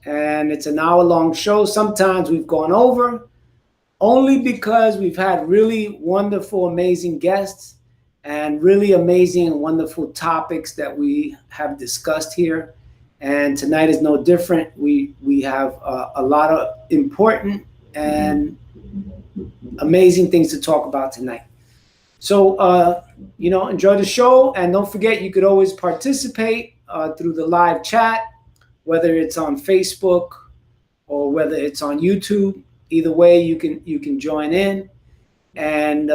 and it's an hour-long show. Sometimes we've gone over, only because we've had really wonderful, amazing guests and really amazing and wonderful topics that we have discussed here. And tonight is no different. We have a lot of important and amazing things to talk about tonight. So, enjoy the show. And don't forget, you could always participate through the live chat, whether it's on Facebook or whether it's on YouTube. Either way, you can join in. And,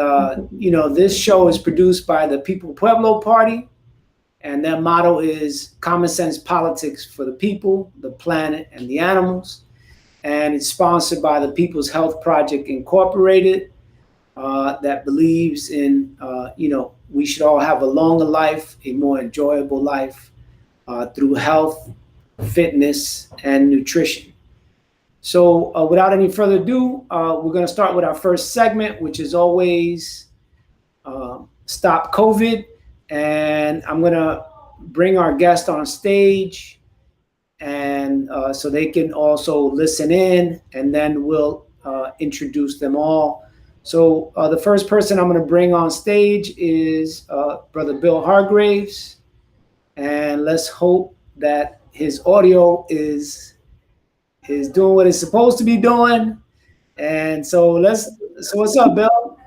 this show is produced by the People-Pueblo Party. And their motto is common sense politics for the people, the planet, and the animals. And it's sponsored by the People's Health Project Incorporated, that believes in, we should all have a longer life, a more enjoyable life through health, fitness, and nutrition. So without any further ado, we're going to start with our first segment, which is always Stop COVID. And I'm going to bring our guest on stage, and so they can also listen in, and then we'll introduce them all. So the first person I'm going to bring on stage is Brother Bill Hargraves, and let's hope that his audio is doing what it's supposed to be doing. And so what's up, Bill?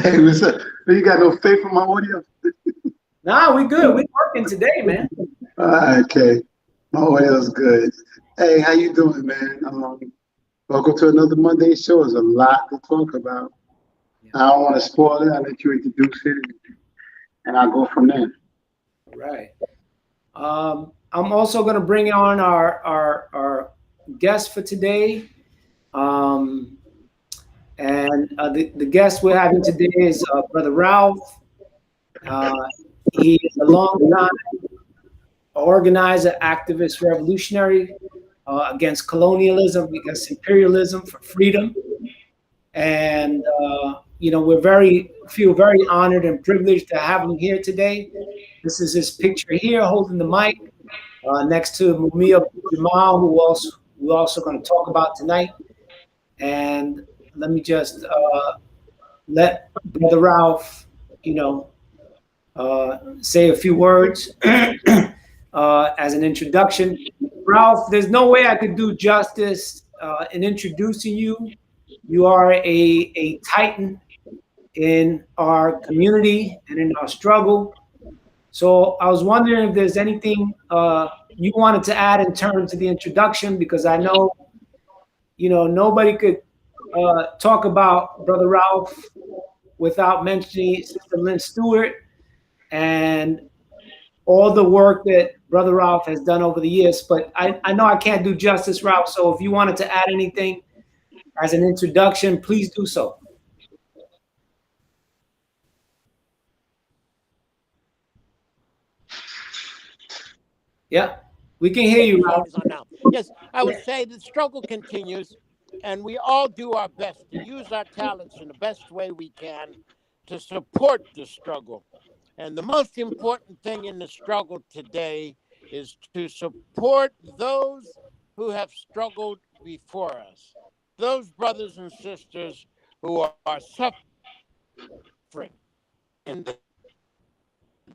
Hey, what's up? You got no faith in my audio? Nah, we good. We working today, man. Okay, my audio's good. Hey, how you doing, man? Welcome to another Monday show. There's a lot to talk about. I don't want to spoil it. I'll let you introduce it, and I'll go from there. Right. I'm also going to bring on our guest for today. And the guest we're having today is Brother Ralph. He is a long-time organizer, activist, revolutionary against colonialism, against imperialism, for freedom. And, we feel very honored and privileged to have him here today. This is his picture here holding the mic next to Mumia Abu-Jamal, who we're also going to talk about tonight. And let me just let Brother Ralph, say a few words as an introduction. Ralph, there's no way I could do justice in introducing you. You are a titan in our community and in our struggle. So I was wondering if there's anything you wanted to add in terms of the introduction, because I know, nobody could talk about Brother Ralph without mentioning Sister Lynn Stewart and all the work that Brother Ralph has done over the years. But I know I can't do justice, Ralph. So if you wanted to add anything as an introduction, please do so. Yeah, we can hear you, Ralph. Yes, I would say the struggle continues, and we all do our best to use our talents in the best way we can to support the struggle. And the most important thing in the struggle today is to support those who have struggled before us, those brothers and sisters who are suffering in the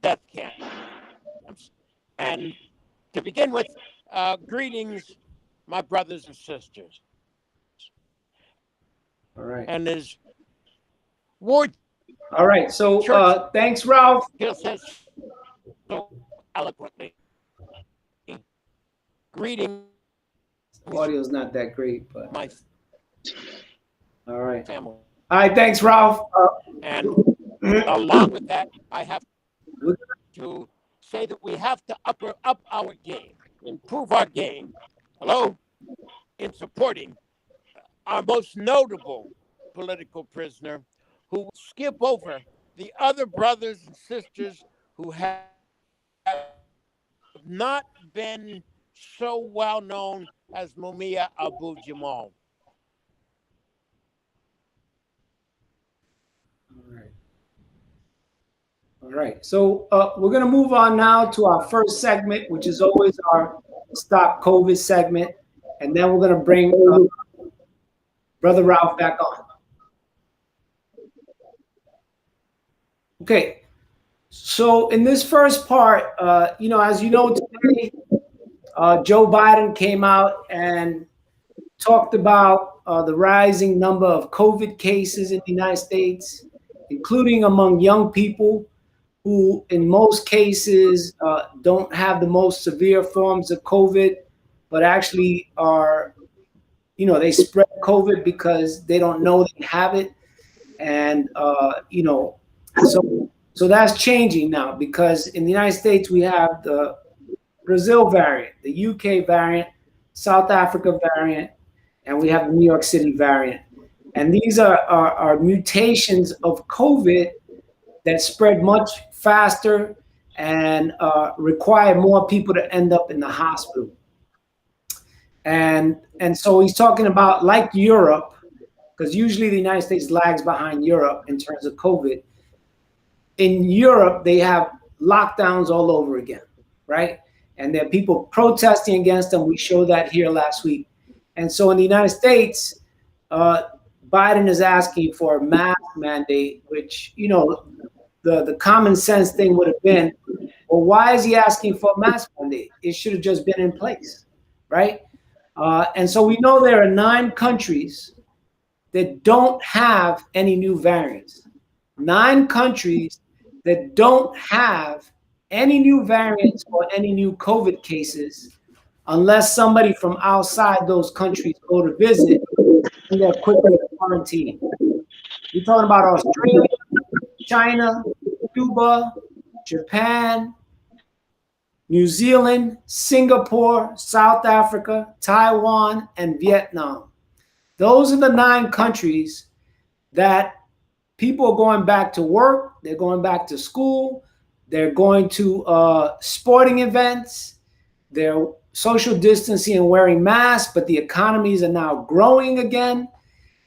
death camps. And to begin with, greetings, my brothers and sisters. All right. And as Ward. All right. So thanks, Ralph. Says so eloquently. Greetings. Audio's not that great, but my all right. Family. All right. Thanks, Ralph. And along with that, I have to say that we have to up our game, improve our game. Hello, in supporting our most notable political prisoner, who will skip over the other brothers and sisters who have not been so well known as Mumia Abu-Jamal. All right. So we're going to move on now to our first segment, which is always our Stop COVID segment. and then we're going to bring Brother Ralph back on. Okay, so in this first part, as you know, today, Joe Biden came out and talked about the rising number of COVID cases in the United States, including among young people who, in most cases, don't have the most severe forms of COVID, but actually are, they spread COVID because they don't know they have it. And, so that's changing now, because in the United States, we have the Brazil variant, the UK variant, South Africa variant, and we have the New York City variant. And these are mutations of COVID that spread much faster and require more people to end up in the hospital. And so he's talking about, like Europe, because usually the United States lags behind Europe in terms of COVID. In Europe, they have lockdowns all over again, right? And there are people protesting against them. We showed that here last week. And so in the United States, Biden is asking for a mask mandate, which, the common sense thing would have been, well, why is he asking for a mask mandate? It should have just been in place, right? And so we know there are 9 countries that don't have any new variants. 9 countries that don't have any new variants or any new COVID cases, unless somebody from outside those countries go to visit and they're quickly quarantined. We're talking about Australia, China, Cuba, Japan, New Zealand, Singapore, South Africa, Taiwan, and Vietnam. Those are the 9 countries that people are going back to work, they're going back to school, they're going to sporting events, they're social distancing and wearing masks, but the economies are now growing again.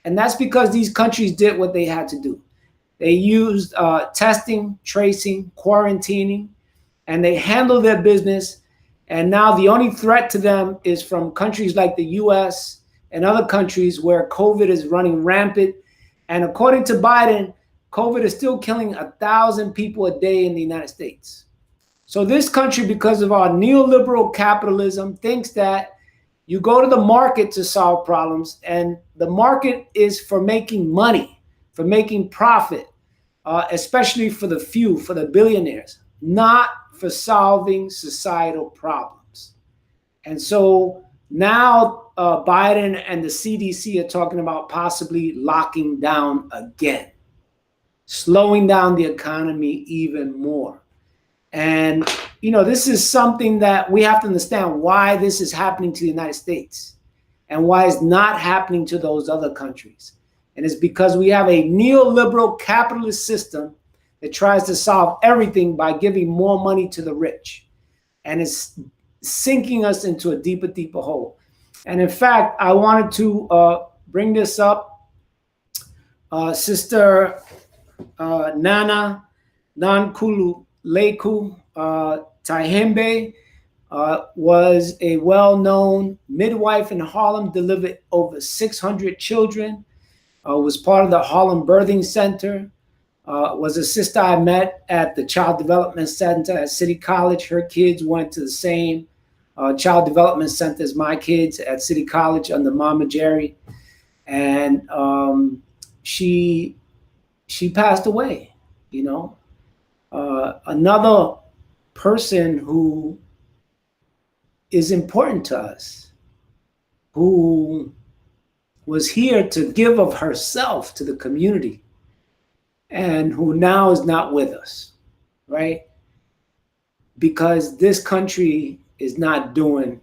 And that's because these countries did what they had to do. They used testing, tracing, quarantining, and they handled their business. And now the only threat to them is from countries like the US and other countries where COVID is running rampant. And according to Biden, COVID is still killing 1,000 people a day in the United States. So this country, because of our neoliberal capitalism, thinks that you go to the market to solve problems, and the market is for making money, for making profit, especially for the few, for the billionaires, not for solving societal problems. And so now Biden and the CDC are talking about possibly locking down again, slowing down the economy even more. And, this is something that we have to understand why this is happening to the United States and why it's not happening to those other countries. And it's because we have a neoliberal capitalist system that tries to solve everything by giving more money to the rich. And it's sinking us into a deeper, deeper hole. And in fact, I wanted to bring this up. Sister Nana Nankulu Leku Tahembe was a well-known midwife in Harlem, delivered over 600 children, was part of the Harlem Birthing Center, was a sister I met at the Child Development Center at City College. Her kids went to the same Child Development Center as my kids at City College under Mama Jerry. And she passed away, Another person who is important to us, who was here to give of herself to the community, and who now is not with us, right? Because this country is not doing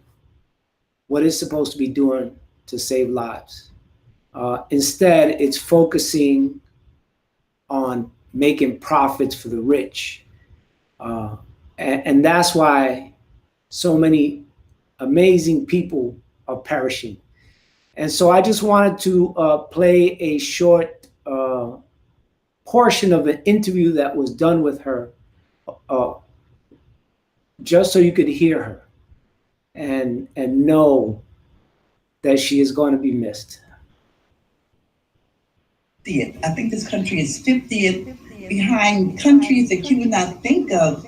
what it's supposed to be doing to save lives. Instead, it's focusing on making profits for the rich. And that's why so many amazing people are perishing. And so I just wanted to play a short portion of an interview that was done with her, just so you could hear her and know that she is going to be missed. I think this country is 50th behind countries that you would not think of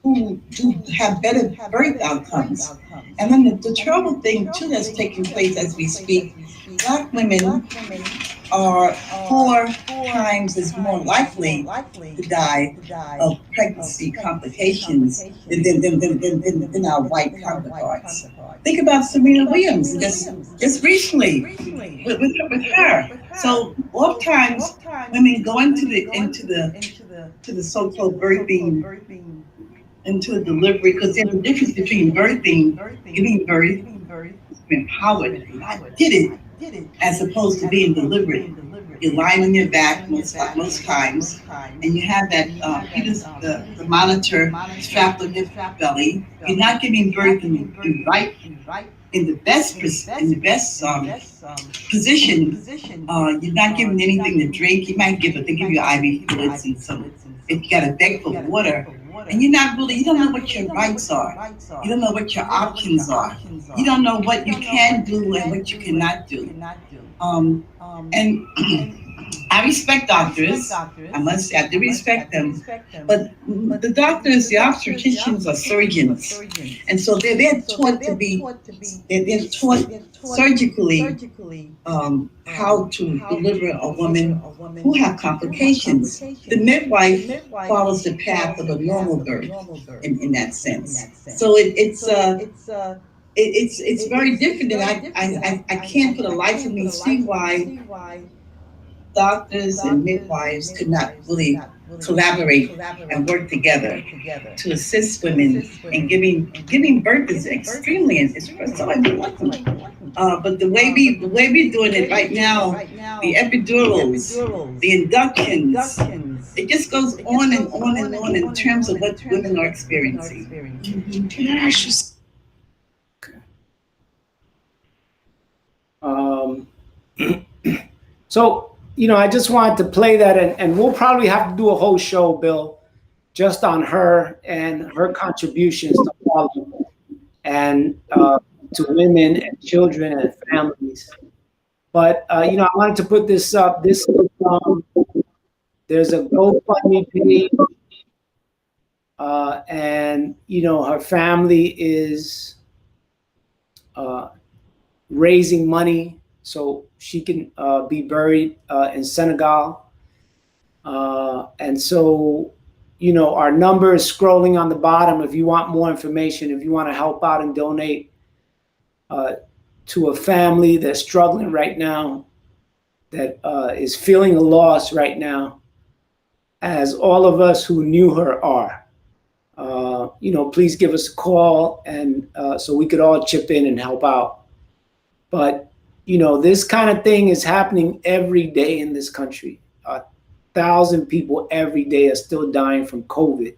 who do have better birth outcomes. And then the terrible thing too that's taking place as we speak, black women are 4 times as more likely to die of pregnancy complications than our white counterparts. Think about Serena Williams just recently with her. So oftentimes women go into the so-called birthing, into the delivery, because there's a difference between birthing, giving birth, empowered, I did it, as opposed to being delivered. You're lying on your back most times, and you have that the monitor strapped on your belly. You're not giving birth in right in the best position. You're not giving anything to drink. You might they give you IV fluids and some. If you got to beg for water, and you don't know what your rights are. You don't know what your options are. You don't know what you can do and what you cannot do. And I respect doctors. I must say, I do respect them. But the doctors, the obstetricians are surgeons. And so they're taught to be, they're taught surgically how to deliver a woman who have complications. The midwife follows the path of a normal birth in that sense. So it's very different, and I can't for the life of me see why doctors and midwives could not really collaborate and work together to assist women in giving birth is extremely it's so important. But the way we're doing it right now, the epidurals, the inductions, it just goes on and on and on in terms of what women are experiencing. So, I just wanted to play that, and we'll probably have to do a whole show, Bill, just on her and her contributions to Harlem and to women and children and families. But, I wanted to put this up. There's a GoFundMe page, and, her family is raising money so she can be buried in Senegal. And so, our number is scrolling on the bottom. If you want more information, if you want to help out and donate to a family that's struggling right now, that is feeling a loss right now, as all of us who knew her are. Please give us a call, and so we could all chip in and help out. But, this kind of thing is happening every day in this country. 1,000 people every day are still dying from COVID,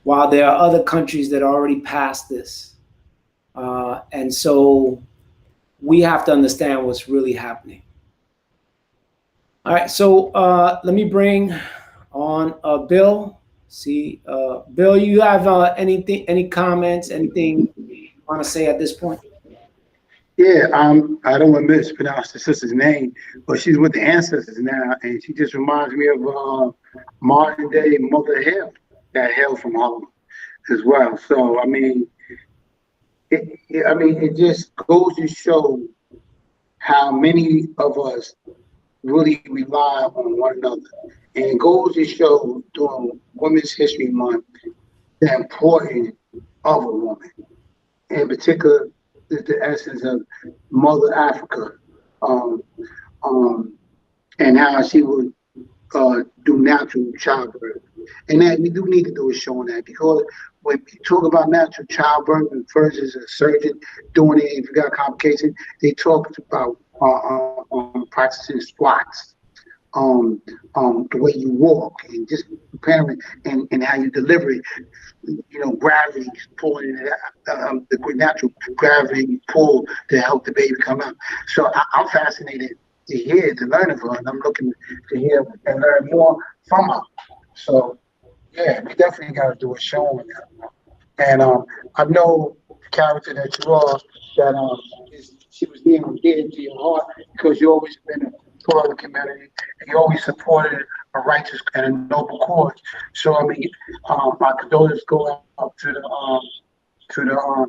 while there are other countries that are already past this. And so we have to understand what's really happening. All right, so let me bring on Bill. See, Bill, you have any comments, anything you want to say at this point? Yeah, I don't want to mispronounce the sister's name, but she's with the ancestors now, and she just reminds me of modern day Mother Hill that hailed from Harlem as well. So it just goes to show how many of us really rely on one another, and it goes to show during Women's History Month the importance of a woman, in particular the essence of Mother Africa, and how she would do natural childbirth. And that we do need to do a show on that, because when we talk about natural childbirth versus a surgeon doing it, if you got complications, they talk about practicing squats, the way you walk, and just preparing, and how you deliver it. Gravity pulling it out, the natural gravity pull to help the baby come out. So I'm fascinated to learn of her, and I'm looking to hear and learn more from her. So yeah, we definitely got to do a show on that. And I know the character that you are, that she was near and dear to your heart because you always been a part of the community and you always supported a righteous and a noble cause. So I mean, my condolences go out to the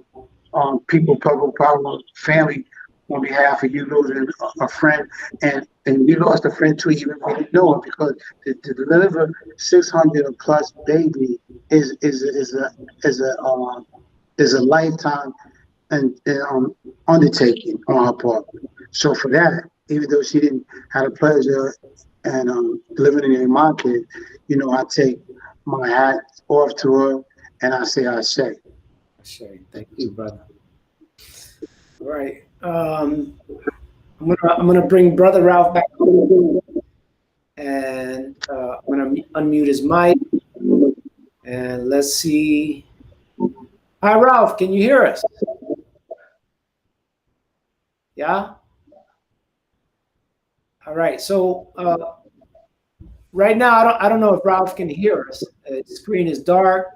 People-Pueblo family on behalf of you losing a friend, and you lost a friend too, even if we didn't know it, because to deliver 600 plus baby is a lifetime and undertaking on her part. So for that, even though she didn't have the pleasure and delivering it in my kid, you know, I take my hat off to her and I say. Shay, thank you, brother. All right. I'm gonna bring Brother Ralph back, and I'm gonna unmute his mic, and let's see. Hi, Ralph. Can you hear us? Yeah. All right. So right now, I don't know if Ralph can hear us. The screen is dark,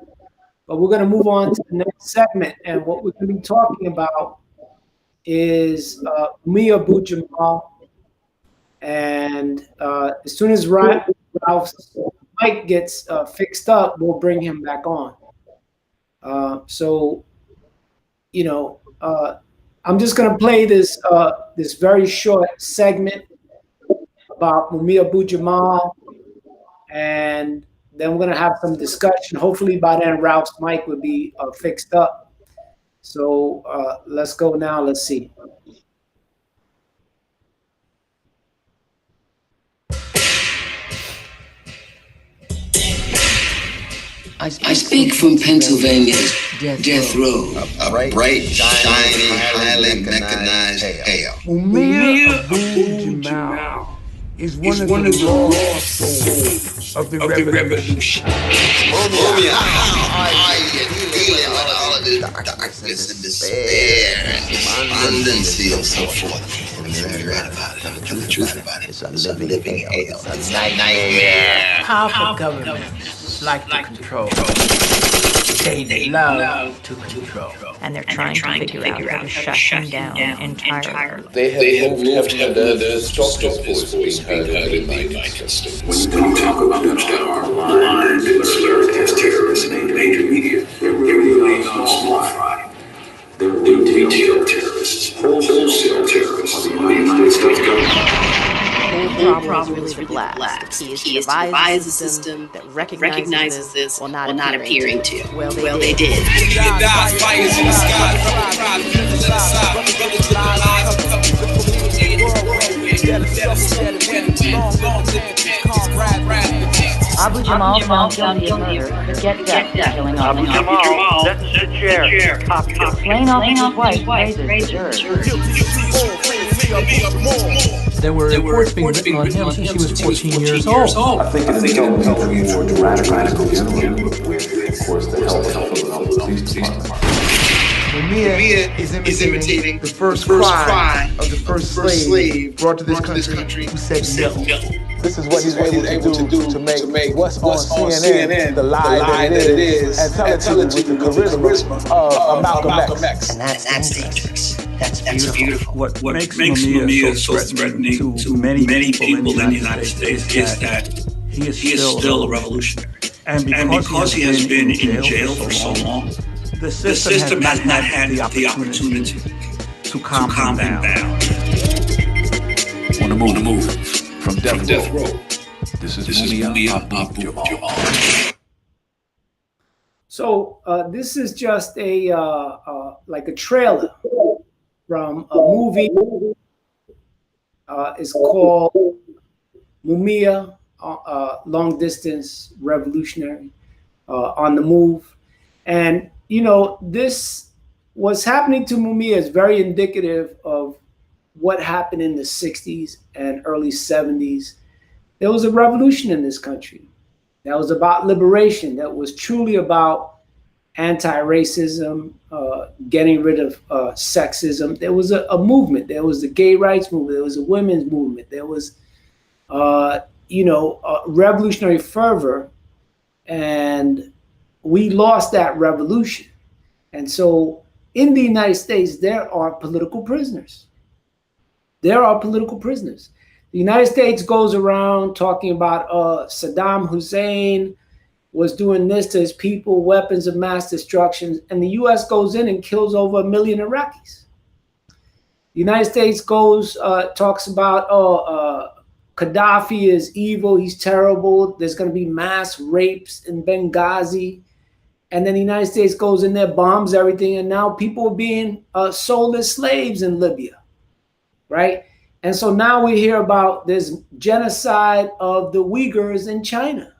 but we're gonna move on to the next segment, and what we're gonna be talking about is Mumia Abu-Jamal. And as soon as Ralph's mic gets fixed up, we'll bring him back on. So, you know, I'm just going to play this this very short segment about Mumia Abu-Jamal, and then we're going to have some discussion. Hopefully by then Ralph's mic will be fixed up. So let's go now. Let's see. I speak from Pennsylvania's death row, a bright, shining, highly mechanized hell. Mumia Abu-Jamal is one of the lost souls of the revolution. Mumia, how are you dealing with all of this darkness and despair and despondency and so forth? And you're right about it. Tell the truth about it. It's a living hell. It's a nightmare. Powerful governments like to control. They love to control. And they're trying to figure out how to shut him down entirely. They have moved heaven to stop this voice being heard in the United States. When we talk about them that are maligned and slurred as terrorists in the major media, they're really on small fry. They're retail terrorists, wholesale terrorists of the United States government. The whole problem is really the blacks. The key is to devise a system that recognizes this while not appearing to. Well, they did. Fires in the sky. Abu-Jamal found guilty of murder. Get death for killing all the Abu-Jamal, sit chair. Slaying off his wife raises the jury. There were reports being written on him since he was 14 years old. I think it's become towards radical, with, of course, the help of the police department. Mumia is imitating the first cry of the first slave brought to this country who said no. This is what he's able to do to make what's on CNN the lie that it is, and tell it to you with the charisma of Malcolm X. And that's dangerous. That's beautiful. What makes Mumia so threatening to many people in the United States is that he is still a revolutionary. And because he has been in jail for so long, the system has not had the opportunity to calm him down. On the move. From death row. This is Mumia Abu-Jamal. So this is just a like a trailer from a movie. It's called Mumia, Long Distance Revolutionary, on the Move. And, you know, this, what's happening to Mumia is very indicative of what happened in the 60s and early 70s. There was a revolution in this country that was about liberation, that was truly about anti-racism, getting rid of sexism. There was a movement. There was the gay rights movement. There was a women's movement. There was, revolutionary fervor. And we lost that revolution. And so in the United States, there are political prisoners. there are political prisoners. The United States goes around talking about Saddam Hussein was doing this to his people, weapons of mass destruction, and the U.S. goes in and kills over 1 million Iraqis. The United States goes, talks about, Gaddafi is evil, he's terrible, there's going to be mass rapes in Benghazi. And then the United States goes in there, bombs everything, and now people are being sold as slaves in Libya, right? And so now we hear about this genocide of the Uyghurs in China.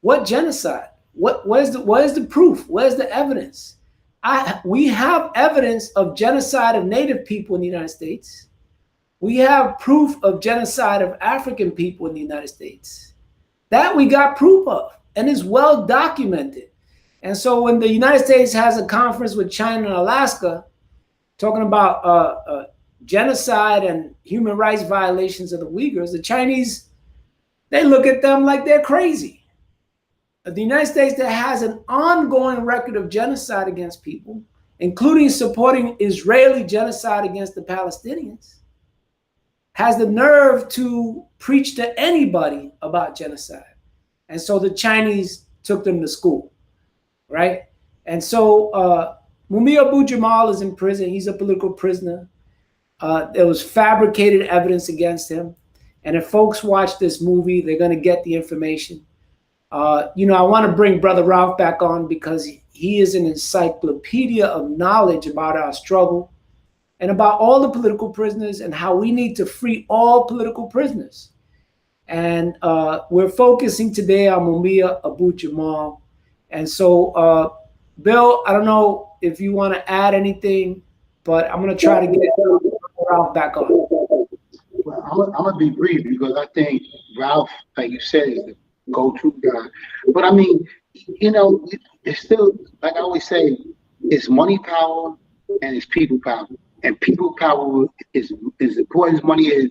What genocide? Where's the proof? Where's the evidence? We have evidence of genocide of Native people in the United States. We have proof of genocide of African people in the United States. That we got proof of, and is well documented. And so when the United States has a conference with China and Alaska, talking about genocide and human rights violations of the Uyghurs, the Chinese, they look at them like they're crazy. The United States, that has an ongoing record of genocide against people, including supporting Israeli genocide against the Palestinians, has the nerve to preach to anybody about genocide. And so the Chinese took them to school, right? And so Mumia Abu-Jamal is in prison. He's a political prisoner. There was fabricated evidence against him. And if folks watch this movie, they're going to get the information. I want to bring Brother Ralph back on because he is an encyclopedia of knowledge about our struggle and about all the political prisoners and how we need to free all political prisoners. And we're focusing today on Mumia Abu-Jamal. And so, Bill, I don't know if you want to add anything, but I'm going to try to get Ralph back on. Well, I'm going to be brief because I think Ralph, like you said, is the go-to guy. But I mean, it's still, like I always say, it's money power and it's people power. And people power is important as money is.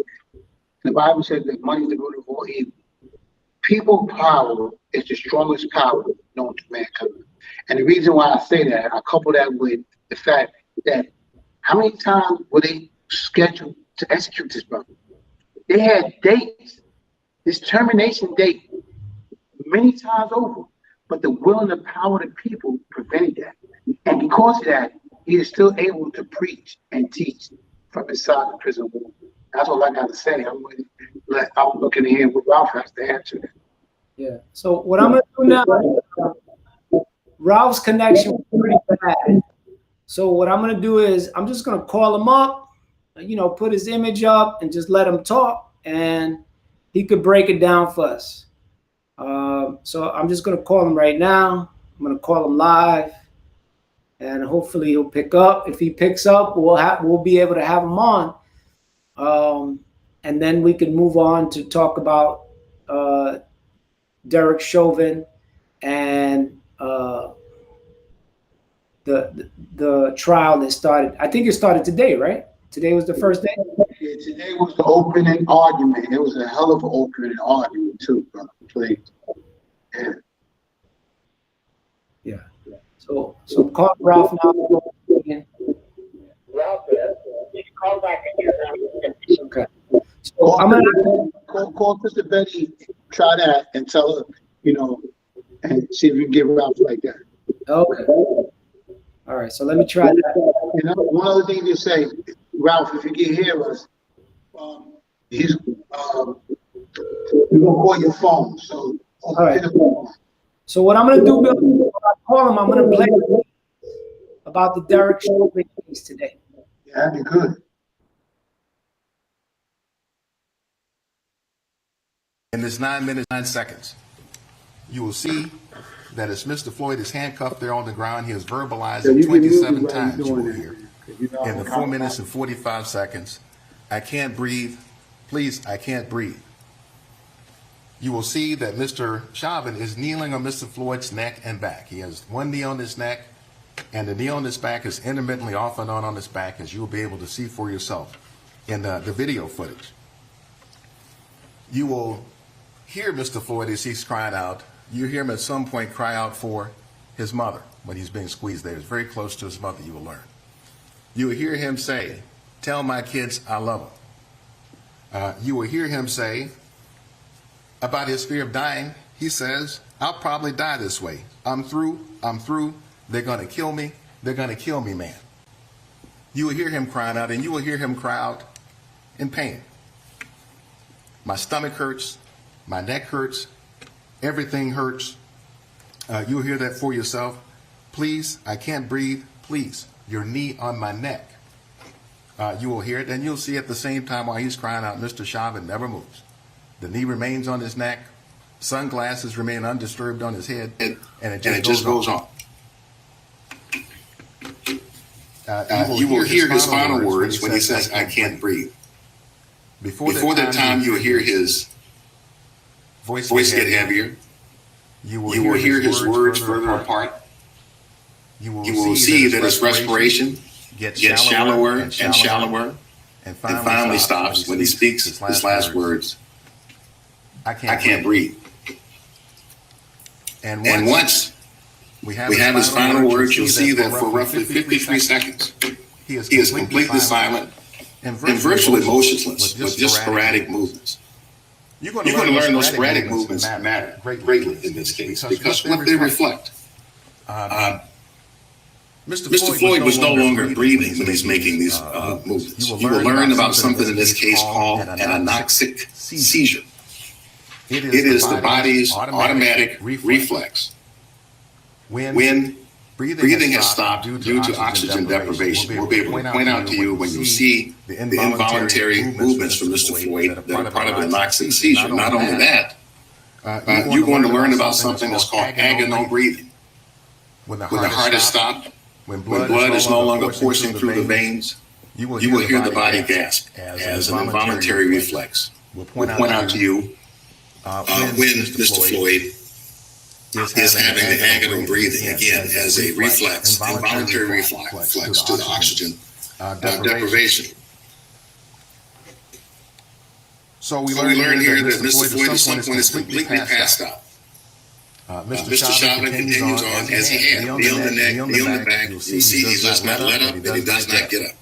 The Bible says that money is the root of all evil. People power is the strongest power known to mankind. And the reason why I say that, I couple that with the fact that how many times were they scheduled to execute this brother? They had dates, this termination date, many times over, but the will and the power of the people prevented that. And because of that, he is still able to preach and teach from inside the prison wall. That's all I got to say. I'm looking to hear what Ralph has to answer. Yeah. So what I'm going to do now, Ralph's connection was pretty bad. So what I'm going to do is I'm just going to call him up, put his image up and just let him talk, and he could break it down for us. So I'm just going to call him right now. I'm going to call him live, and hopefully he'll pick up. If he picks up, we'll be able to have him on. And then we can move on to talk about Derek Chauvin and the trial that started. I think it started today, right? Today was the first day? Yeah, today was the opening argument. It was a hell of an opening argument too, brother. Please. Yeah. So call Ralph now. Ralph, you can call back again. Okay. So I'm gonna call Sister Betty, try that and tell her, and see if we can get Ralph like that. Okay. All right. So let me try that. And one other thing to say, Ralph, if you can hear us, we're gonna call your phone. So all right. So what I'm gonna do, Bill, when I call him, I'm gonna play about the Derek Chauvin case today. Yeah, that'd be good. In this 9 minutes, 9 seconds, you will see that as Mr. Floyd is handcuffed there on the ground, he is verbalizing 27 times, you will hear. In the 4 minutes and 45 seconds, I can't breathe. Please, I can't breathe. You will see that Mr. Chauvin is kneeling on Mr. Floyd's neck and back. He has one knee on his neck, and the knee on his back is intermittently off and on his back, as you will be able to see for yourself in the video footage. You will hear Mr. Floyd as he's crying out. You hear him at some point cry out for his mother when he's being squeezed there. It's very close to his mother, you will learn. You will hear him say, "Tell my kids I love them." You will hear him say about his fear of dying, he says, I'll probably die this way. I'm through. They're going to kill me. They're going to kill me, man. You will hear him crying out, and you will hear him cry out in pain. My stomach hurts. My neck hurts. Everything hurts. You'll hear that for yourself. Please, I can't breathe. Please, your knee on my neck. You will hear it, and you'll see at the same time while he's crying out, Mr. Chauvin never moves. The knee remains on his neck. Sunglasses remain undisturbed on his head, and it just goes on. You will hear his final words when he says, I can't breathe. Before that time, you will hear his voice get heavier. You will hear his words further apart. You will see that his respiration gets shallower and shallower, and finally stops when he speaks his last words, I can't breathe. And once we have his final words, you'll see that for roughly 53 seconds, he is completely silent and virtually motionless with just sporadic movements. You're going to learn those sporadic movements matter greatly in this case because what they reflect. Mr. Floyd was no longer breathing when he's making these movements. You will learn about something in this case called an anoxic seizure. It is the body's automatic reflex when breathing has stopped due to oxygen deprivation. We'll be able to point out to you when you see the involuntary movements from Mr. Floyd that are part of an anoxic seizure. Not only that, you're going to learn about something that's called agonal breathing. When the heart is stopped, when blood is no longer coursing through the veins, you will hear the body gasp as an involuntary reflex. We'll point out to you when Mr. Floyd is having the agonal breathing again as a reflex, involuntary reflex to the oxygen deprivation. So we learn here that Mr. Floyd at some point is completely passed out. Mr. Chauvin continues on as he had. Knee on the neck, knee on the back. You'll see he does not let up and he does not get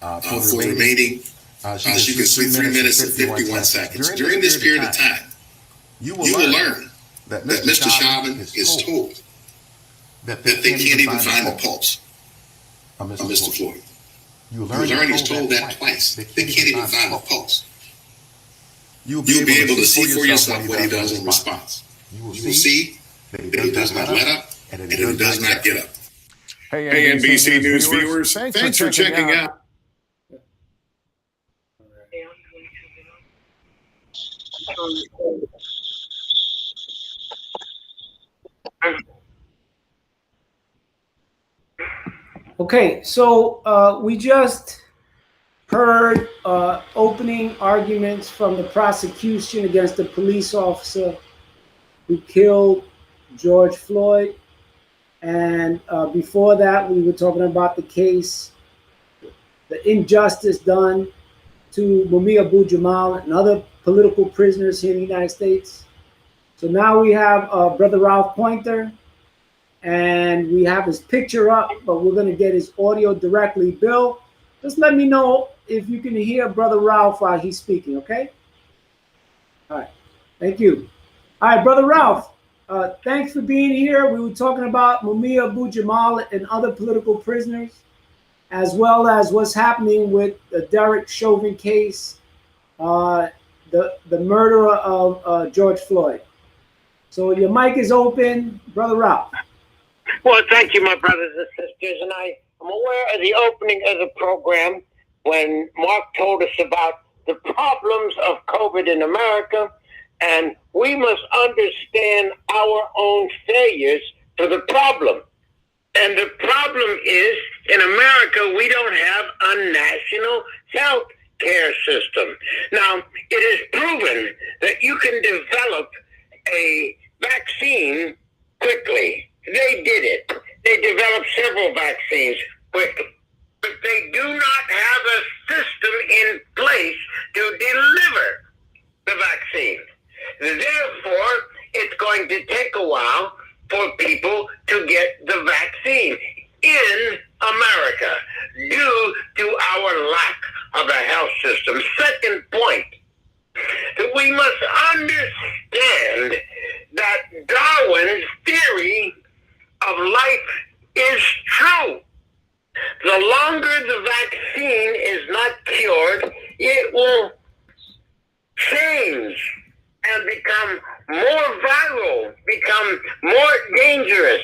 up. For the remaining, as you can see, 3 minutes and 51 seconds. During this period of time, you will learn that Mr. Chauvin is told that they can't even find the pulse of Mr. Floyd. You learn he's told that twice. They can't even find the pulse. You'll be able to see for yourself what he does in response. You will see that he does not let up and that he does not get up. Hey, NBC News viewers, thanks for checking out. Okay, so we just heard opening arguments from the prosecution against the police officer who killed George Floyd. And before that, we were talking about the case, the injustice done to Mumia Abu-Jamal and other political prisoners here in the United States. So now we have Brother Ralph Pointer, and we have his picture up, but we're going to get his audio directly. Bill, just let me know if you can hear Brother Ralph while he's speaking, okay? All right, thank you. All right, Brother Ralph, thanks for being here. We were talking about Mumia Abu-Jamal and other political prisoners, as well as what's happening with the Derek Chauvin case, the murderer of George Floyd. So your mic is open, Brother Ralph. Well, thank you, my brothers and sisters. And I am aware of the opening of the program when Mark told us about the problems of COVID in America. And we must understand our own failures for the problem. And the problem is, in America, we don't have a national health care system. Now, it is proven that you can develop a vaccine quickly. They did it. They developed several vaccines quickly. But they do not have a system in place to deliver the vaccine. Therefore, it's going to take a while for people to get the vaccine in America due to our lack of health system. Second point, we must understand that Darwin's theory of life is true. The longer the vaccine is not cured, it will change and become more viral, become more dangerous.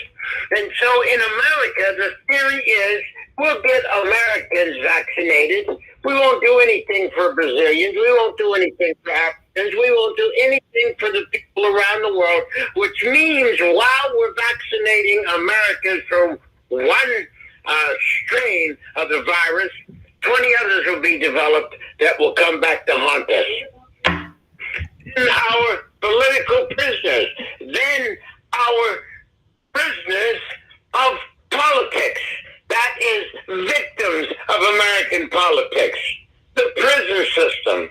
And so in America, the theory is we'll get Americans vaccinated. We won't do anything for Brazilians. We won't do anything for Africans. We won't do anything for the people around the world, which means while we're vaccinating Americans from one strain of the virus, 20 others will be developed that will come back to haunt us. Then our political prisoners, then our prisoners of politics, that is victims of American politics, the prison system,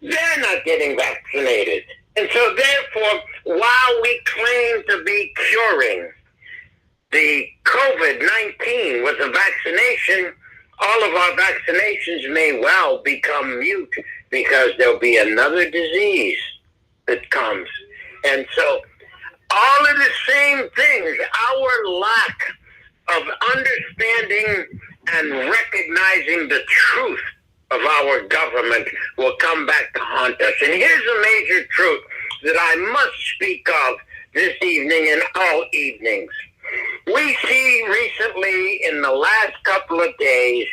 they're not getting vaccinated. And so therefore, while we claim to be curing the COVID-19 with a vaccination, all of our vaccinations may well become mute because there'll be another disease that comes. And so all of the same things, our lack of understanding and recognizing the truth of our government will come back to haunt us. And here's a major truth that I must speak of this evening and all evenings. We see recently in the last couple of days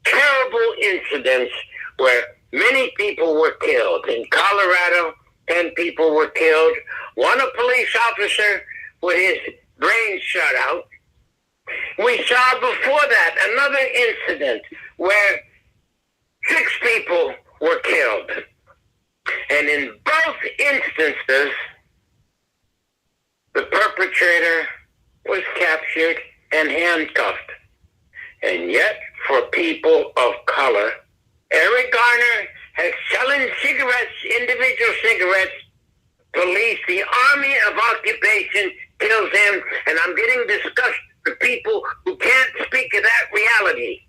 terrible incidents where many people were killed. In Colorado, 10 people were killed. One a police officer with his brain shut out. We saw before that another incident where 6 people were killed. And in both instances, the perpetrator was captured and handcuffed. And yet, for people of color, Eric Garner has selling cigarettes, individual cigarettes. Police, the army of occupation kills him, and I'm getting disgusted with people who can't speak of that reality.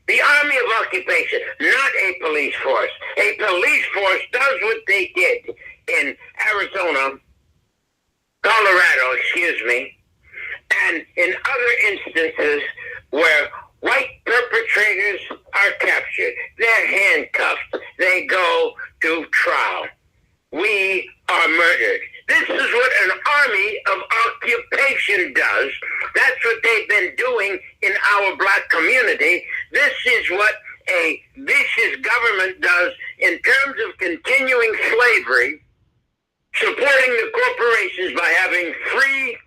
The army of occupation, not a police force. A police force does what they did in Arizona, Colorado, and in other instances where white perpetrators are captured. They're handcuffed. They go to trial. We are murdered. This is what an army of occupation does. That's what they've been doing in our black community. This is what a vicious government does in terms of continuing slavery, supporting the corporations by having free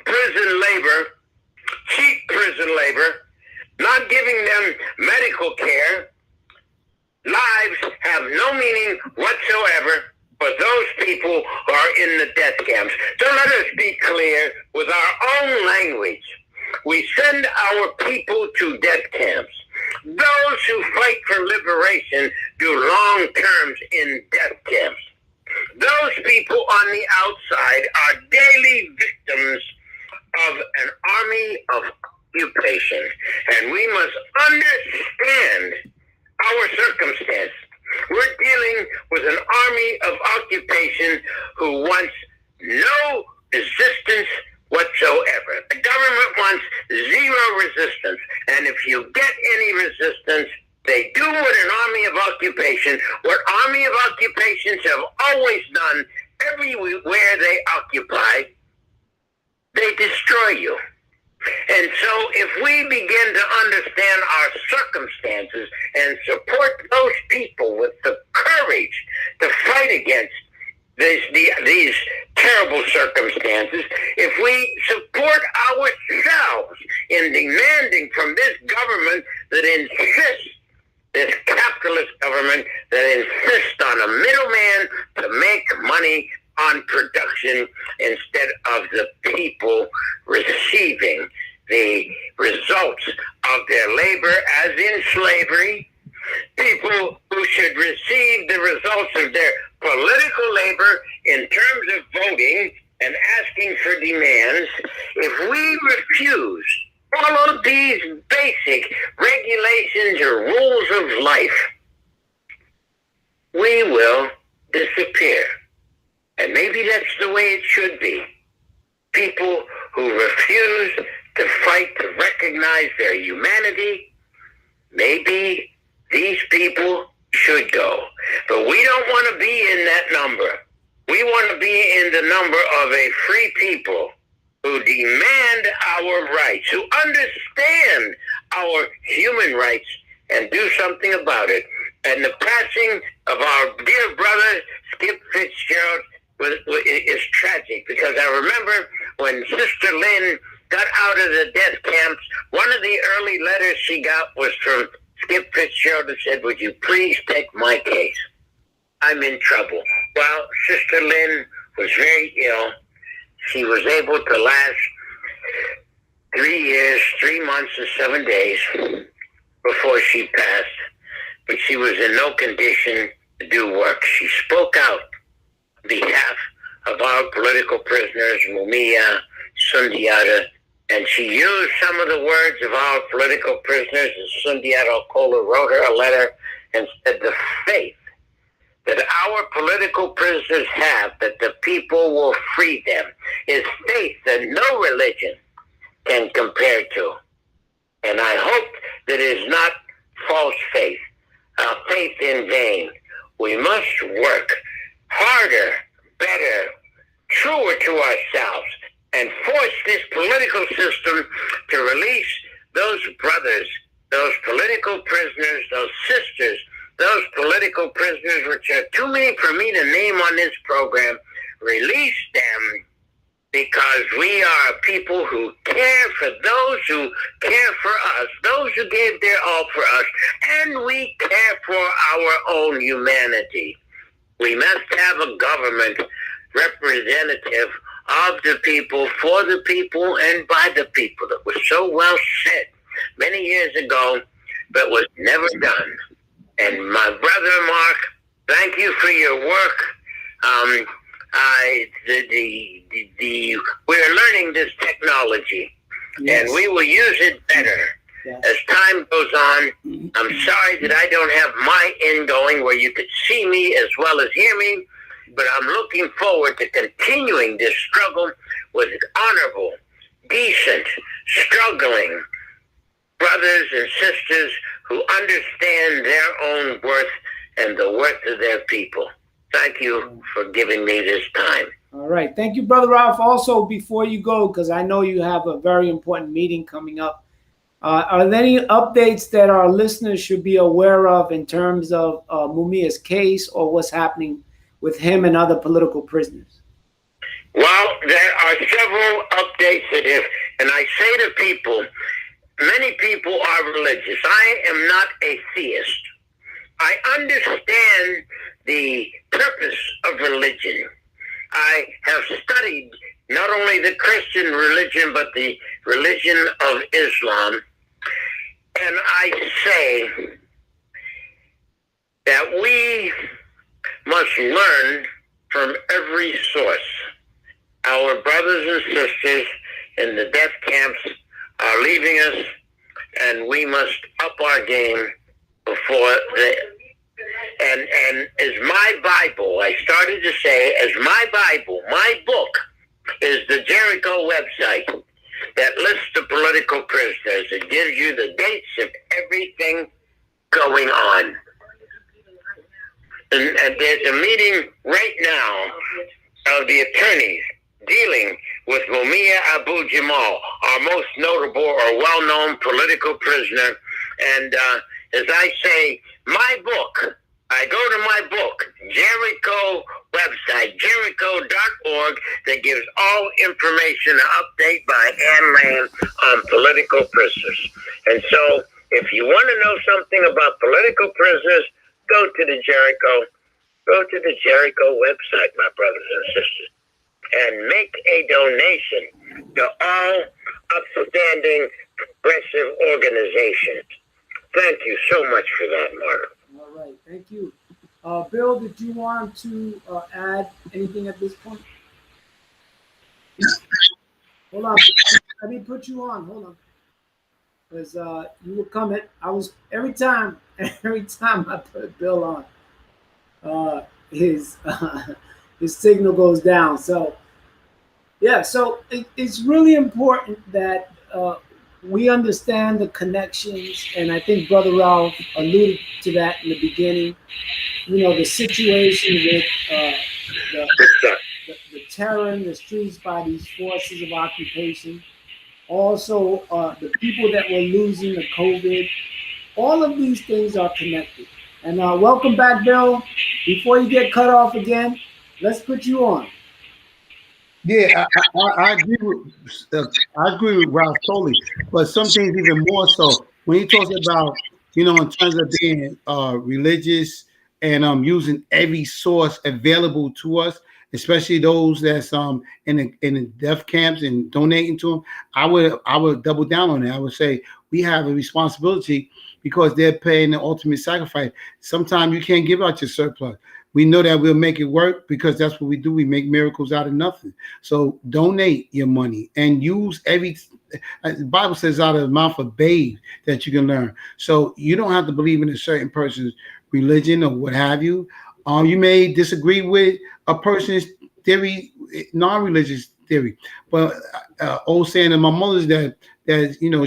prison labor, cheap prison labor, not giving them medical care. Lives have no meaning whatsoever for those people who are in the death camps. So let us be clear with our own language. We send our people to death camps. Those who fight for liberation do long terms in death camps. Those people on the outside are daily victims of an army of occupation. And we must understand our circumstance. We're dealing with an army of occupation who wants no resistance whatsoever. The government wants zero resistance. And if you get any resistance, they do what an army of occupation, what army of occupations have always done everywhere they occupy, they destroy you. And so if we begin to understand our circumstances and support those people with the courage to fight against these terrible circumstances, if we support ourselves in demanding from this government that insists, this capitalist government that insists on a middleman to make money on production instead of the people receiving the results of their labor, as in slavery, people who should receive the results of their political labor in terms of voting and asking for demands. If we refuse all of these basic regulations or rules of life, we will disappear. And maybe that's the way it should be. People who refuse to fight to recognize their humanity, maybe these people should go. But we don't want to be in that number. We want to be in the number of a free people who demand our rights, who understand our human rights and do something about it. And the passing of our dear brother, Skip Fitzgerald, is tragic, because I remember when Sister Lynn got out of the death camps, one of the early letters she got was from Skip Fitzgerald that said, "Would you please take my case? I'm in trouble." Well, Sister Lynn was very ill. She was able to last 3 years, 3 months, and 7 days before she passed. But she was in no condition to do work. She spoke out on behalf of our political prisoners, Mumia, Sundiata, and she used some of the words of our political prisoners. And Sundiata Okola wrote her a letter and said, "The faith that our political prisoners have, that the people will free them, is faith that no religion can compare to." And I hope that it is not false faith, faith in vain. We must work harder, better, truer to ourselves, and force this political system to release those brothers, those political prisoners, those sisters, those political prisoners, which are too many for me to name on this program. Release them, because we are people who care for those who care for us, those who gave their all for us, and we care for our own humanity. We must have a government representative of the people, for the people, and by the people. That was so well said many years ago, but was never done. And my brother Mark, thank you for your work. We're learning this technology, yes, and we will use it better, yes, as time goes on. I'm sorry that I don't have my ingoing where you could see me as well as hear me, but I'm looking forward to continuing this struggle with honorable, decent, struggling brothers and sisters who understand their own worth and the worth of their people. Thank you for giving me this time. All right. Thank you, Brother Ralph. Also, before you go, because I know you have a very important meeting coming up, are there any updates that our listeners should be aware of in terms of Mumia's case, or what's happening with him and other political prisoners? Well, there are several updates that and I say to people, many people are religious. I am not a theist. I understand the purpose of religion. I have studied not only the Christian religion, but the religion of Islam. And I say that we must learn from every source. Our brothers and sisters in the death camps are leaving us, and we must up our game before and as my Bible, I started to say, as my Bible, my book is the Jericho website that lists the political prisoners. It gives you the dates of everything going on. And there's a meeting right now of the attorneys dealing with Mumia Abu-Jamal, our most notable or well-known political prisoner. And as I say, my book, I go to my book, Jericho website, jericho.org, that gives all information, update by Ann Lane on political prisoners. And so, if you want to know something about political prisoners, go to the Jericho website, my brothers and sisters, and make a donation to all upstanding progressive organizations. Thank you so much for that, Mark. All right, thank you. Bill, did you want to add anything at this point? Hold on, let me put you on. Hold on, because you were coming. I was every time I put Bill on. his his signal goes down. So yeah, so it's really important that we understand the connections, and I think Brother Ralph alluded to that in the beginning. You know, the situation with the, the terror in the streets by these forces of occupation. Also, the people that were losing the COVID. All of these things are connected. And welcome back, Bill. Before you get cut off again, let's put you on. Yeah, I agree with Ralph totally, but some things even more so when he talks about, in terms of being religious and using every source available to us, especially those that's in the death camps and donating to them. I would double down on that. I would say we have a responsibility because they're paying the ultimate sacrifice. Sometimes you can't give out your surplus. We know that we'll make it work because that's what we do. We make miracles out of nothing. So donate your money and use every. The Bible says, "Out of the mouth of babes that you can learn." So you don't have to believe in a certain person's religion or what have you. You may disagree with a person's theory, non-religious theory, but old saying of my mother's that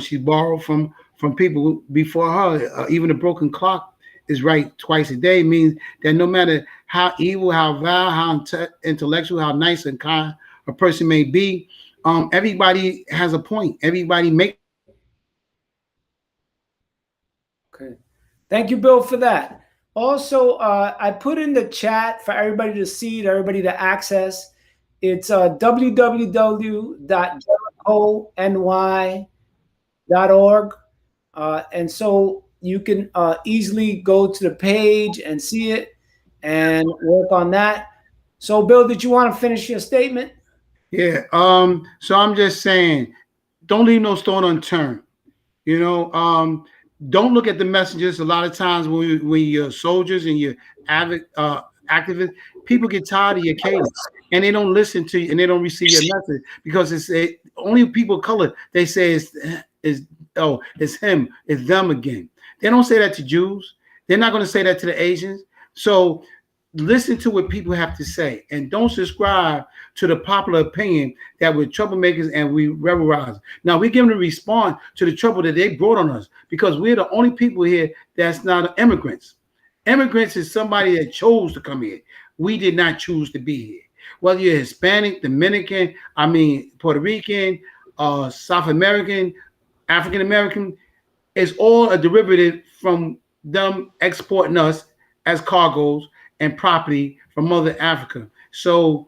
she borrowed from people before her. Even a broken clock is right twice a day means that no matter how evil, how vile, how intellectual, how nice and kind a person may be, everybody has a point. Everybody make. Okay. Thank you, Bill, for that. Also, I put in the chat for everybody to see, everybody to access. It's www.jerichony.org. And so you can easily go to the page and see it and work on that. So, Bill, did you want to finish your statement? Yeah. So I'm just saying, don't leave no stone unturned. You know, don't look at the messages. A lot of times when you're soldiers and you're activists, people get tired of your case and they don't listen to you and they don't receive your message because only people of color. They say it's him, it's them again. They don't say that to Jews. They're not going to say that to the Asians. So listen to what people have to say and don't subscribe to the popular opinion that we're troublemakers and we rebelize. Now we're giving a response to the trouble that they brought on us because we're the only people here that's not immigrants. Immigrants is somebody that chose to come here. We did not choose to be here. Whether you're Hispanic, Dominican, Puerto Rican, South American, African American, it's all a derivative from them exporting us as cargoes and property from Mother Africa. So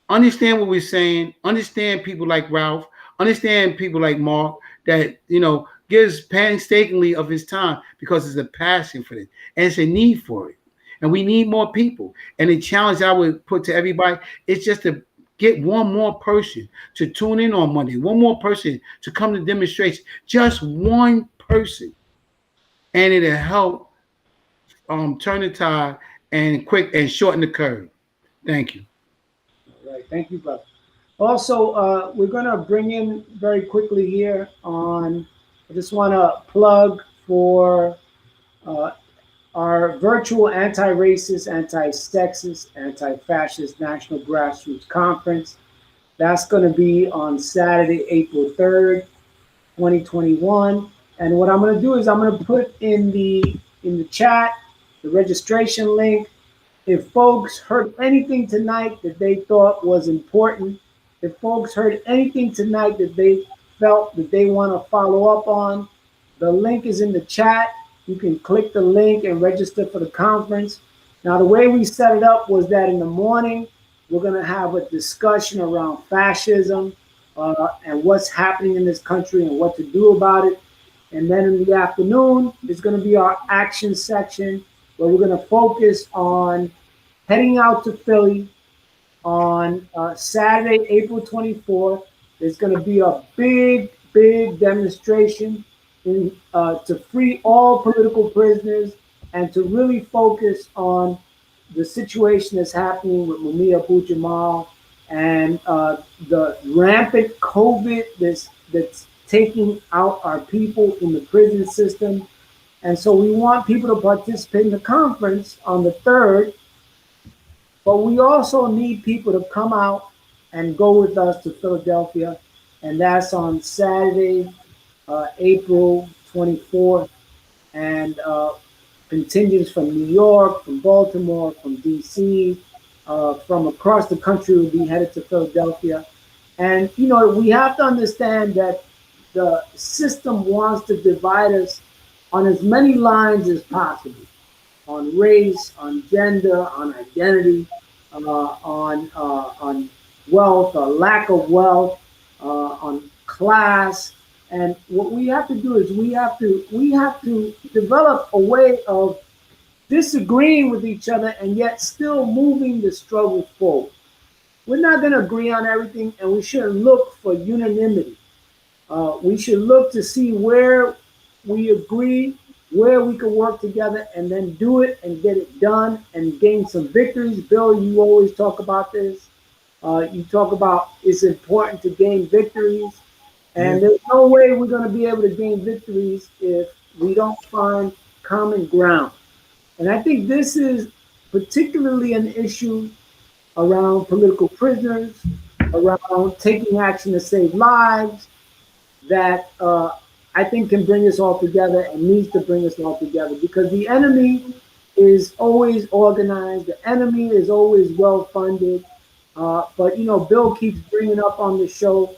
understand what we're saying. Understand people like Ralph. Understand people like Mark that gives painstakingly of his time because it's a passion for it and it's a need for it, and we need more people. And the challenge I would put to everybody is just to get one more person to tune in on Monday, one more person to come to demonstration, just one person, and it'll help turn the tide and shorten the curve. Thank you. All right. Thank you, brother. Also, we're going to bring in very quickly here on, I just want to plug for our virtual anti-racist, anti-sexist, anti-fascist national grassroots conference. That's going to be on Saturday, April 3rd, 2021. And what I'm going to do is I'm going to put in the chat the registration link. If folks heard anything tonight that they thought was important, if folks heard anything tonight that they felt that they want to follow up on, the link is in the chat. You can click the link and register for the conference. Now, the way we set it up was that in the morning, we're going to have a discussion around fascism and what's happening in this country and what to do about it. And then in the afternoon, it's going to be our action section where we're going to focus on heading out to Philly on Saturday, April 24th. There's going to be a big demonstration to free all political prisoners and to really focus on the situation that's happening with Mumia Abu-Jamal and the rampant COVID that's taking out our people in the prison system. And so we want people to participate in the conference on the 3rd, but we also need people to come out and go with us to Philadelphia. And that's on Saturday, April 24th. And contingents from New York, from Baltimore, from DC, from across the country will be headed to Philadelphia. And, you know, we have to understand that the system wants to divide us on as many lines as possible, on race, on gender, on identity, on wealth or lack of wealth, on class. And what we have to do is we have to develop a way of disagreeing with each other and yet still moving the struggle forward. We're not going to agree on everything, and we shouldn't look for unanimity. We should look to see where we agree, where we can work together, and then do it and get it done and gain some victories. Bill, you always talk about this. You talk about it's important to gain victories, and there's no way we're going to be able to gain victories if we don't find common ground. And I think this is particularly an issue around political prisoners, around taking action to save lives, that I think can bring us all together and needs to bring us all together, because the enemy is always organized, the enemy is always well funded. But, you know, Bill keeps bringing up on the show,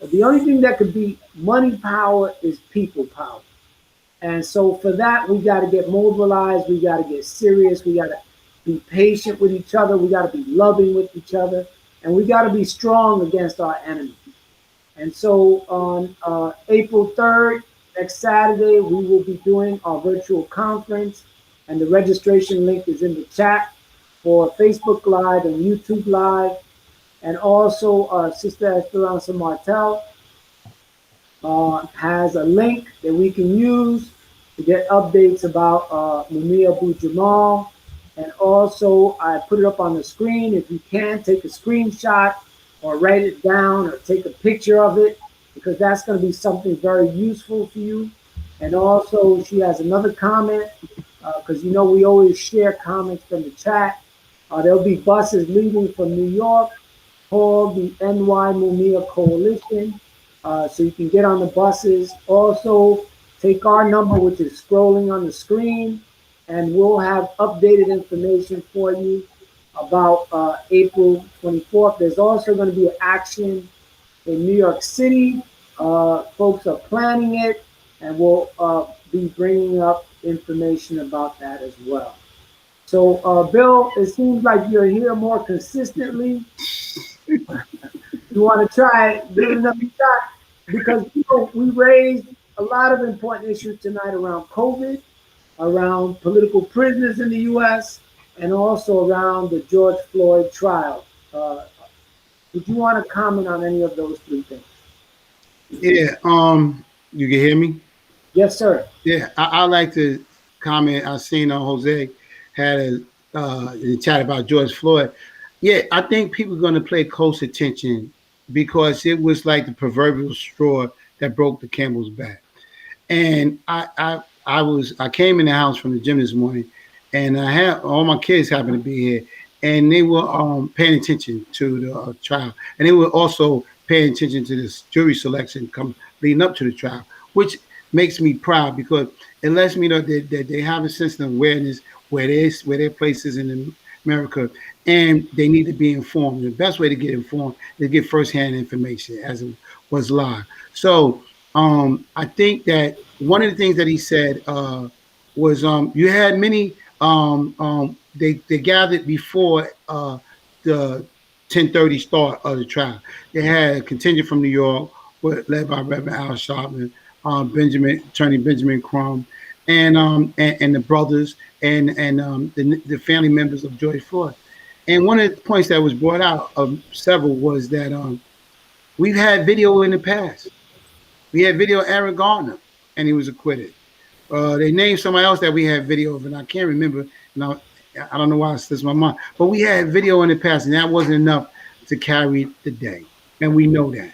the only thing that could beat money power is people power. And so for that, we got to get mobilized. We got to get serious. We got to be patient with each other. We got to be loving with each other. And we got to be strong against our enemies. And so on April 3rd, next Saturday, we will be doing our virtual conference. And the registration link is in the chat for Facebook Live and YouTube Live. And also, Sister Esperanza Martel has a link that we can use to get updates about Mumia Abu-Jamal. And also, I put it up on the screen. If you can, take a screenshot or write it down or take a picture of it, because that's going to be something very useful for you. And also, she has another comment, because you know we always share comments from the chat. There'll be buses leaving from New York called the NY Mumia Coalition. So you can get on the buses. Also, take our number, which is scrolling on the screen, and we'll have updated information for you about April 24th. There's also going to be an action in New York City. Folks are planning it, and we'll be bringing up information about that as well. So, Bill, it seems like you're here more consistently. You want to try give it another shot? Because, you know, we raised a lot of important issues tonight around COVID, around political prisoners in the U.S., and also around the George Floyd trial. Would you want to comment on any of those three things? Yeah. You can hear me? Yes, sir. Yeah. I like to comment. I seen Jose had a chat about George Floyd. Yeah, I think people are going to pay close attention, because it was like the proverbial straw that broke the camel's back. And I came in the house from the gym this morning, and I had all my kids happened to be here, and they were paying attention to the trial, and they were also paying attention to this jury selection leading up to the trial, which makes me proud, because it lets me know that they have a sense of awareness where their place is in America, and they need to be informed. The best way to get informed is to get firsthand information, as it was live. So I think that one of the things that he said was you had many they gathered before the 10:30 start of the trial. They had a contingent from New York, led by Reverend Al Sharpton, Attorney Benjamin Crumb, and the brothers and the family members of George Floyd. And one of the points that was brought out of several was that we've had video in the past. We had video of Aaron Gardner, and he was acquitted. They named somebody else that we had video of, and I can't remember. And I don't know why it slips my mind. But we had video in the past, and that wasn't enough to carry the day. And we know that.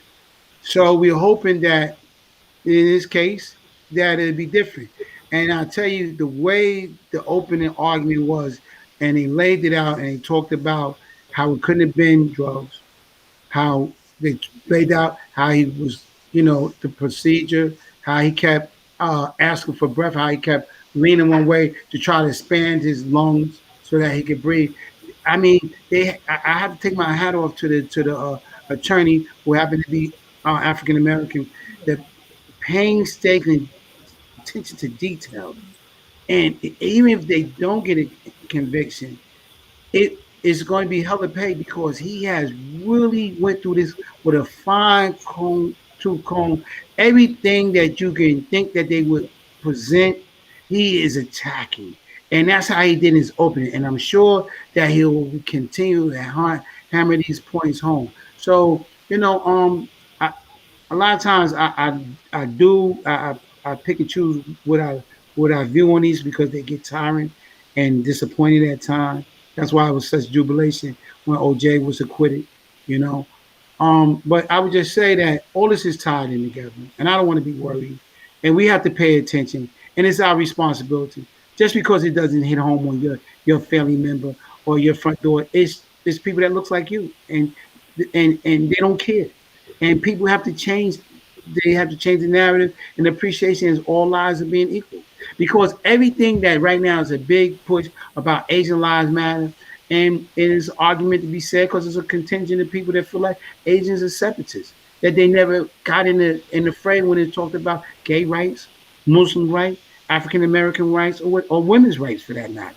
So we're hoping that in this case, that it'd be different. And I tell you, the way the opening argument was, and he laid it out and he talked about how it couldn't have been drugs, how they laid out how he was, the procedure, how he kept asking for breath, how he kept leaning one way to try to expand his lungs so that he could breathe. I mean, I have to take my hat off to the attorney who happened to be African American. The painstaking attention to detail, and even if they don't get a conviction, it is going to be hella paid because he has really went through this with a fine comb tooth comb. Everything that you can think that they would present, he is attacking. And that's how he did his opening. And I'm sure that he will continue to hammer these points home. So, a lot of times I pick and choose what I view on these because they get tiring and disappointing at times. That's why it was such jubilation when OJ was acquitted, you know. But I would just say that all this is tied in together, and I don't want to be worried. And we have to pay attention, and it's our responsibility. Just because it doesn't hit home on your family member or your front door, it's people that looks like you, and they don't care. And people have to change. They have to change the narrative, and the appreciation is all lives are being equal. Because everything that right now is a big push about Asian lives matter, and it is an argument to be said because there's a contingent of people that feel like Asians are separatists, that they never got in the fray when it talked about gay rights, Muslim rights, African American rights, or women's rights for that matter.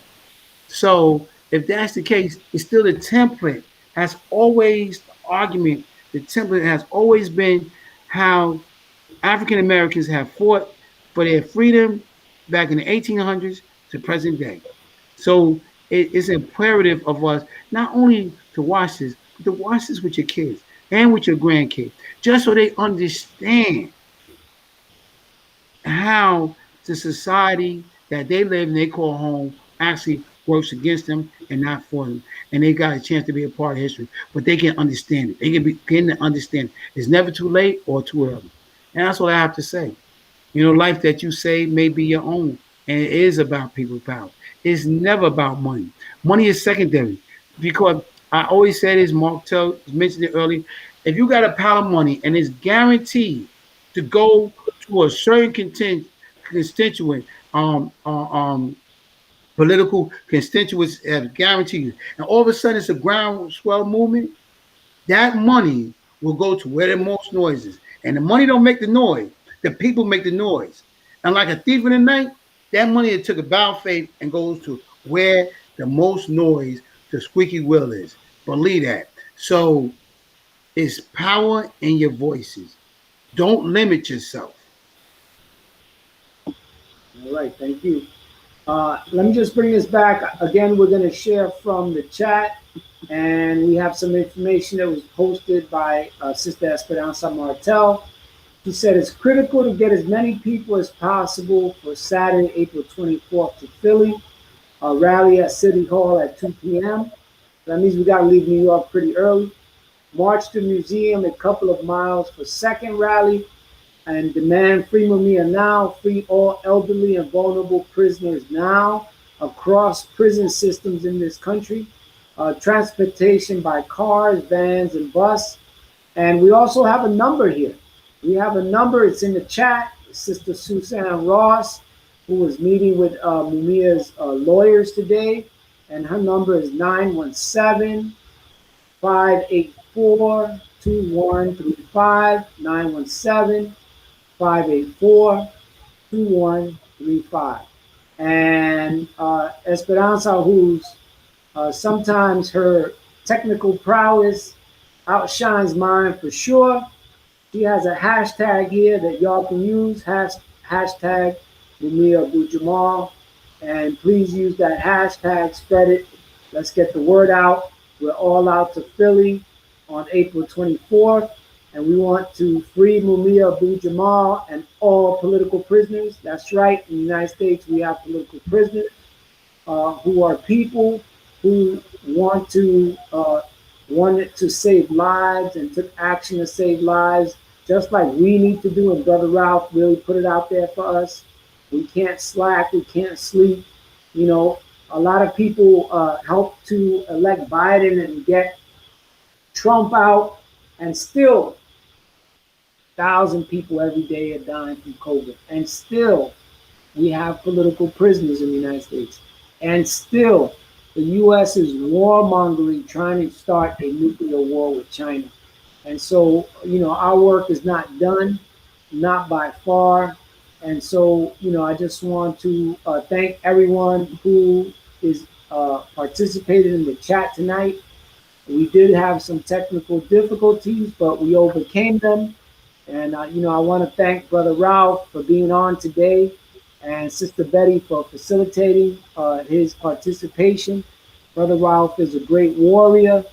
So if that's the case, it's still the template has always the argument. The template has always been how African Americans have fought for their freedom back in the 1800s to present day. So it's imperative of us not only to watch this, but to watch this with your kids and with your grandkids, just so they understand how the society that they live and they call home actually works against them and not for them. And they got a chance to be a part of history, but they can understand it. They can begin to understand it. It's never too late or too early. And that's what I have to say. Life that you save may be your own, and it is about people power. It's never about money. Money is secondary because I always say this. Mark mentioned it earlier. If you got a pile of money and it's guaranteed to go to a certain constituent, political constituents have guaranteed, and all of a sudden it's a groundswell movement, that money will go to where the most noise is. And the money don't make the noise. The people make the noise. And like a thief in the night, that money that took a bow faith and goes to where the most noise, the squeaky wheel is. Believe that. So it's power in your voices. Don't limit yourself. All right, thank you. Let me just bring this back. Again, we're going to share from the chat, and we have some information that was posted by Sister Esperanza Martel. She said it's critical to get as many people as possible for Saturday, April 24th to Philly, a rally at City Hall at 2 p.m. That means we got to leave New York pretty early. March to museum a couple of miles for second rally, and demand free Mumia now, free all elderly and vulnerable prisoners now across prison systems in this country. Transportation by cars, vans, and bus. And we also have a number here. We have a number, it's in the chat. Sister Suzanne Ross, who was meeting with Mumia's lawyers today, and her number is 917 584 2135, 917 584 2135. And Esperanza, who's sometimes her technical prowess outshines mine for sure. She has a hashtag here that y'all can use, hashtag Mumia Abu-Jamal. And please use that hashtag, spread it. Let's get the word out. We're all out to Philly on April 24th. And we want to free Mumia Abu-Jamal and all political prisoners. That's right. In the United States, we have political prisoners who are people who wanted to save lives and took action to save lives, just like we need to do. And Brother Ralph really put it out there for us. We can't slack. We can't sleep. You know, a lot of people help to elect Biden and get Trump out, and still 1,000 people every day are dying from COVID. And still, we have political prisoners in the United States. And still, the U.S. is warmongering, trying to start a nuclear war with China. And so, you know, our work is not done, not by far. And so, you know, I just want to thank everyone who is participated in the chat tonight. We did have some technical difficulties, but we overcame them. And, you know, I want to thank Brother Ralph for being on today and Sister Betty for facilitating his participation. Brother Ralph is a great warrior.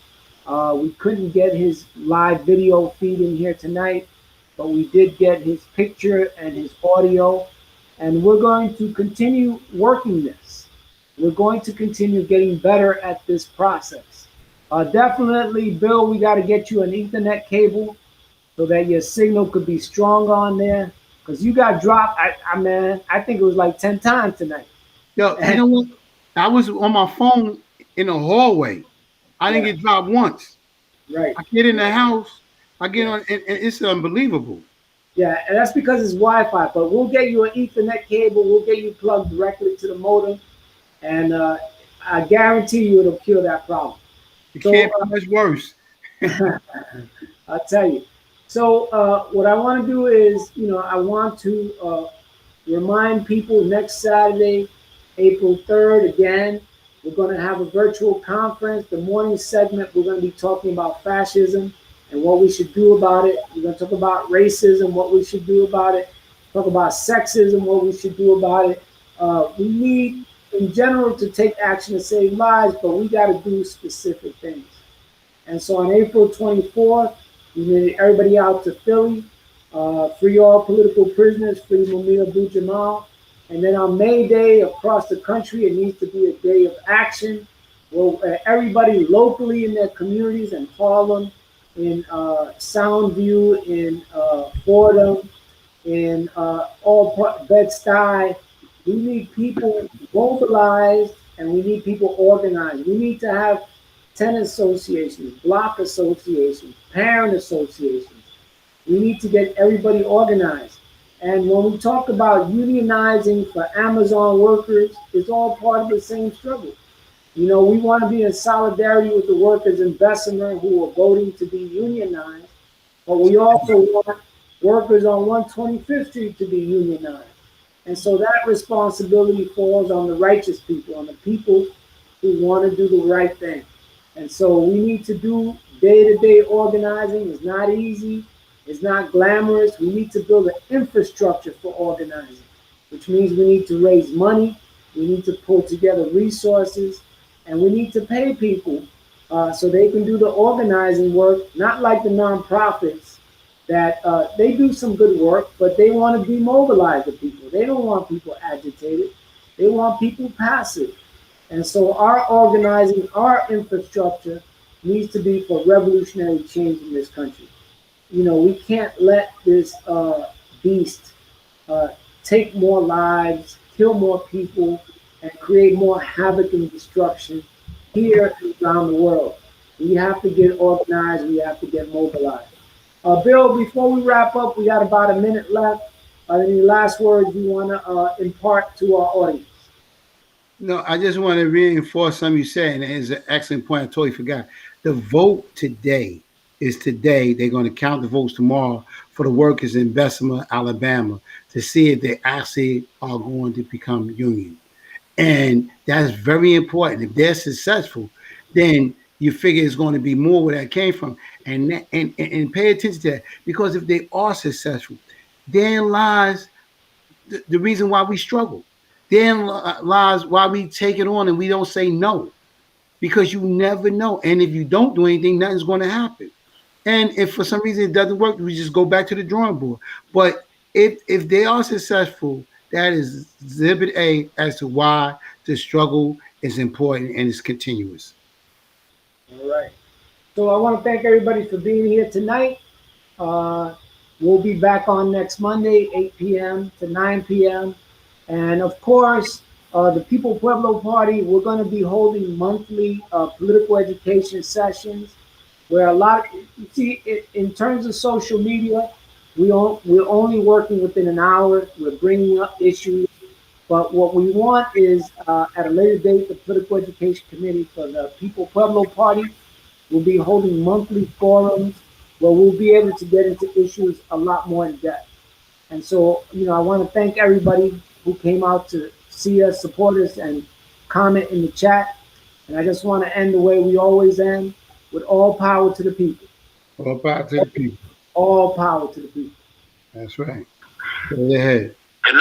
We couldn't get his live video feed in here tonight, but we did get his picture and his audio. And we're going to continue working this. We're going to continue getting better at this process. Definitely, Bill, we got to get you an Ethernet cable so that your signal could be strong on there. Because you got dropped, I think it was like 10 times tonight. Yo, you know what? I was on my phone in the hallway. I didn't get dropped once. Right. I get in the house, I get on, and it's unbelievable. Yeah, and that's because it's Wi-Fi. But we'll get you an Ethernet cable. We'll get you plugged directly to the modem. And I guarantee you it'll cure that problem. It can't be much worse. I'll tell you. So what I want to do is, you know, I want to remind people next Saturday, April 3rd, again, we're going to have a virtual conference. The morning segment, we're going to be talking about fascism and what we should do about it. We're going to talk about racism, what we should do about it. Talk about sexism, what we should do about it. We need, in general, to take action to save lives, but we got to do specific things. And so on April 24th, we need everybody out to Philly, free all political prisoners, free Mumia Abu-Jamal. And then on May Day, across the country, it needs to be a day of action where everybody locally in their communities, in Harlem, in Soundview, in Fordham, in Bed-Stuy, we need people mobilized and we need people organized. We need to have tenant associations, block associations, parent associations. We need to get everybody organized. And when we talk about unionizing for Amazon workers, it's all part of the same struggle. You know, we want to be in solidarity with the workers in Bessemer who are voting to be unionized, but we also want workers on 125th Street to be unionized. And so that responsibility falls on the righteous people, on the people who want to do the right thing. And so we need to do day-to-day organizing. It's not easy. It's not glamorous. We need to build an infrastructure for organizing, which means we need to raise money. We need to pull together resources, and we need to pay people so they can do the organizing work, not like the nonprofits that they do some good work, but they want to demobilize the people. They don't want people agitated. They want people passive. And so our organizing, our infrastructure needs to be for revolutionary change in this country. You know, we can't let this beast take more lives, kill more people, and create more havoc and destruction here and around the world. We have to get organized. We have to get mobilized. Bill, before we wrap up, we got about a minute left. Any last words you want to impart to our audience? No, I just want to reinforce something you said, and it's an excellent point. I totally forgot. The vote today is today. They're going to count the votes tomorrow for the workers in Bessemer, Alabama, to see if they actually are going to become union. And that's very important. If they're successful, then you figure it's going to be more where that came from. And pay attention to that, because if they are successful, therein lies the reason why we struggle. Therein lies why we take it on and we don't say no, because you never know. And if you don't do anything, nothing's going to happen. And if for some reason it doesn't work, we just go back to the drawing board. But if they are successful, that is exhibit A as to why the struggle is important and is continuous. All right. So I want to thank everybody for being here tonight. We'll be back on next Monday, 8 p.m. to 9 p.m. And of course, the People-Pueblo Party, we're going to be holding monthly political education sessions where a lot, you see, in terms of social media, we're only working within an hour. We're bringing up issues. But what we want is, at a later date, the Political Education Committee for the People-Pueblo Party will be holding monthly forums where we'll be able to get into issues a lot more in depth. And so, I want to thank everybody who came out to see us, support us, and comment in the chat. And I just want to end the way we always end, with all power to the people. All power to the people. All power to the people. That's right. Go ahead.